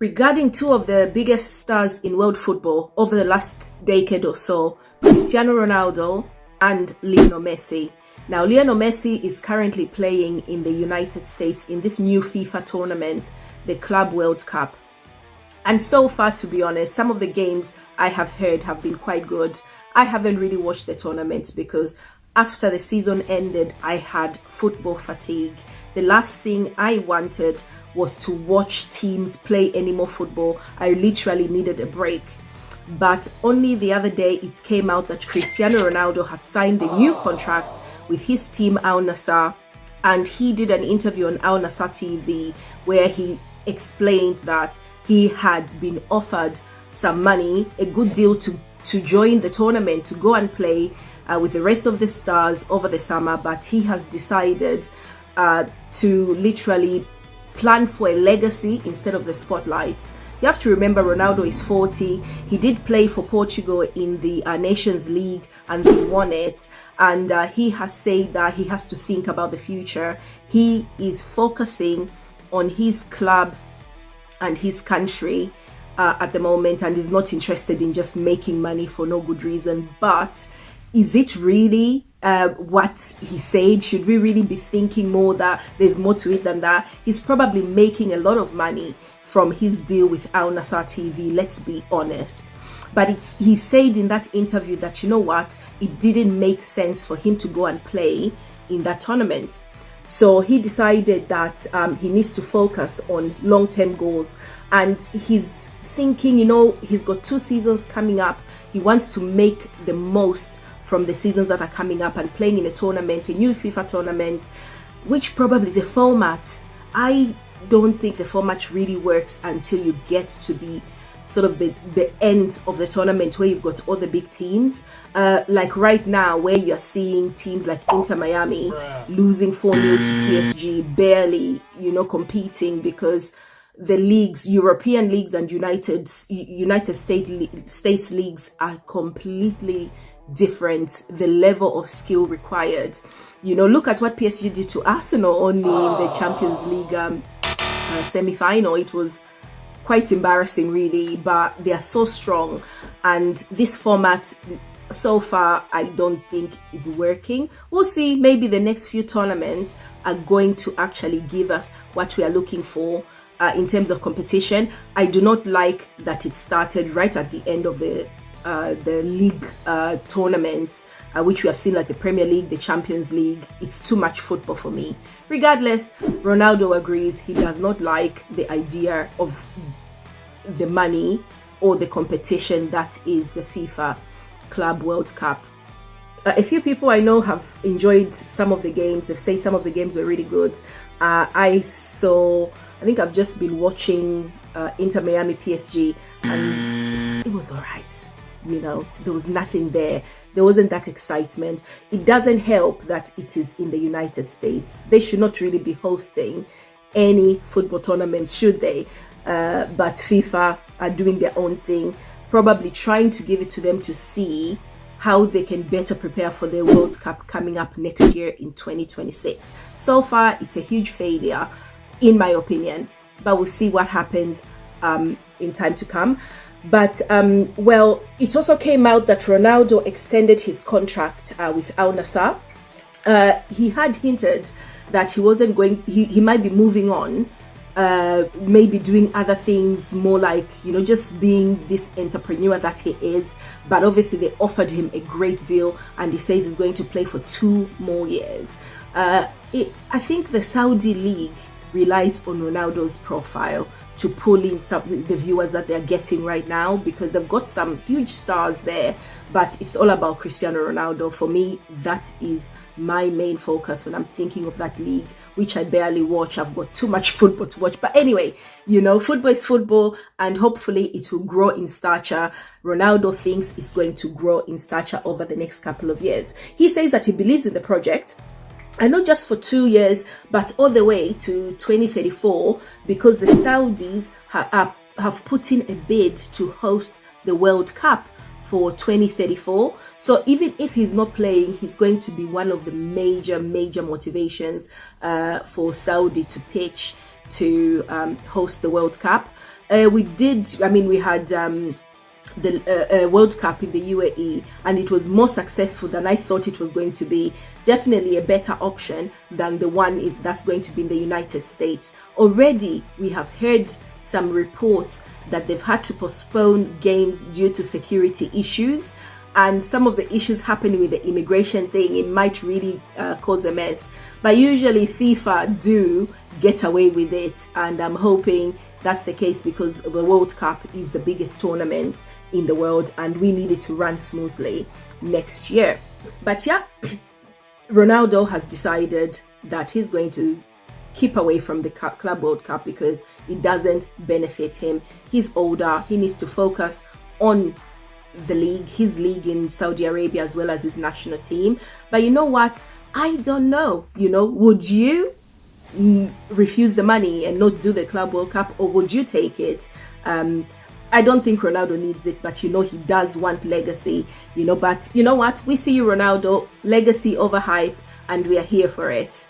Regarding two of the biggest stars in world football over the last decade or so, Cristiano Ronaldo and Lionel Messi. Now, Lionel Messi is currently playing in the United States in this new FIFA tournament, the Club World Cup. And so far, to be honest, some of the games I have heard have been quite good. I haven't really watched the tournament because after the season ended, I had football fatigue. The last thing I wanted was to watch teams play any more football. I literally needed a break. But only the other day it came out that Cristiano Ronaldo had signed a new contract with his team Al Nassr, and he did an interview on Al Nassr TV where he explained that he had been offered some money, a good deal to join the tournament, to go and play with the rest of the stars over the summer, but he has decided to literally plan for a legacy instead of the spotlight. You have to remember Ronaldo is 40. He did play for Portugal in the Nations League and they won it. And he has said that he has to think about the future. He is focusing on his club and his country at the moment and is not interested in just making money for no good reason. But is it really what he said? Should we really be thinking more that there's more to it than that? He's probably making a lot of money from his deal with Al Nassr TV, let's be honest. But he said in that interview that, you know what, it didn't make sense for him to go and play in that tournament. So he decided that he needs to focus on long-term goals. And he's thinking, you know, he's got 2 seasons coming up. He wants to make the most from the seasons that are coming up and playing in a tournament, a new FIFA tournament, which probably the format, I don't think the format really works until you get to the sort of the end of the tournament where you've got all the big teams. Like right now where you're seeing teams like Inter Miami losing 4-0 to PSG, barely, you know, competing because the leagues, European leagues and United States leagues are completely different. The level of skill required, you know, look at what PSG did to Arsenal only in the Champions League semi-final. It was quite embarrassing really, but they are so strong, and this format so far I don't think is working. We'll see, maybe the next few tournaments are going to actually give us what we are looking for in terms of competition. I do not like that it started right at the end of the league tournaments, which we have seen, like the Premier League, the Champions League. It's too much football for me. Regardless, Ronaldo agrees he does not like the idea of the money or the competition that is the FIFA Club World Cup. A few people I know have enjoyed some of the games. They've said some of the games were really good. I think I've just been watching Inter Miami PSG and it was all right. You know, there was nothing there. There wasn't that excitement. It doesn't help that it is in the United States. They should not really be hosting any football tournaments, should they? But FIFA are doing their own thing, probably trying to give it to them to see how they can better prepare for the World Cup coming up next year in 2026. So far, it's a huge failure, in my opinion, but we'll see what happens in time to come. But well, it also came out that Ronaldo extended his contract with Al Nassr. He had hinted that he wasn't going, he might be moving on, maybe doing other things, more like, you know, just being this entrepreneur that he is. But obviously they offered him a great deal and he says he's going to play for 2 more years. I think the Saudi League relies on Ronaldo's profile to pull in some the viewers that they're getting right now, because they've got some huge stars there, but it's all about Cristiano Ronaldo. For me, that is my main focus when I'm thinking of that league, which I barely watch. I've got too much football to watch. But anyway, you know, football is football, and hopefully it will grow in stature. Ronaldo thinks it's going to grow in stature over the next couple of years. He says that he believes in the project, and not just for 2 years, but all the way to 2034, because the Saudis have put in a bid to host the World Cup for 2034. So even if he's not playing, he's going to be one of the major motivations for Saudi to pitch to host the World Cup. We did, I mean, we had the World Cup in the UAE, and it was more successful than I thought it was going to be. Definitely a better option than the one that's going to be in the United States. Already we have heard some reports that they've had to postpone games due to security issues, and some of the issues happening with the immigration thing, it might really cause a mess. But usually FIFA do get away with it, and I'm hoping that's the case, because the World Cup is the biggest tournament in the world and we need it to run smoothly next year. But yeah, Ronaldo has decided that he's going to keep away from the Club World Cup because it doesn't benefit him. He's older, he needs to focus on the league, his league in Saudi Arabia, as well as his national team. But you know what? I don't know. Would you refuse the money and not do the Club World Cup, or would you take it? I don't think Ronaldo needs it, but he does want legacy, but you know what? We see you, Ronaldo, legacy over hype, and we are here for it.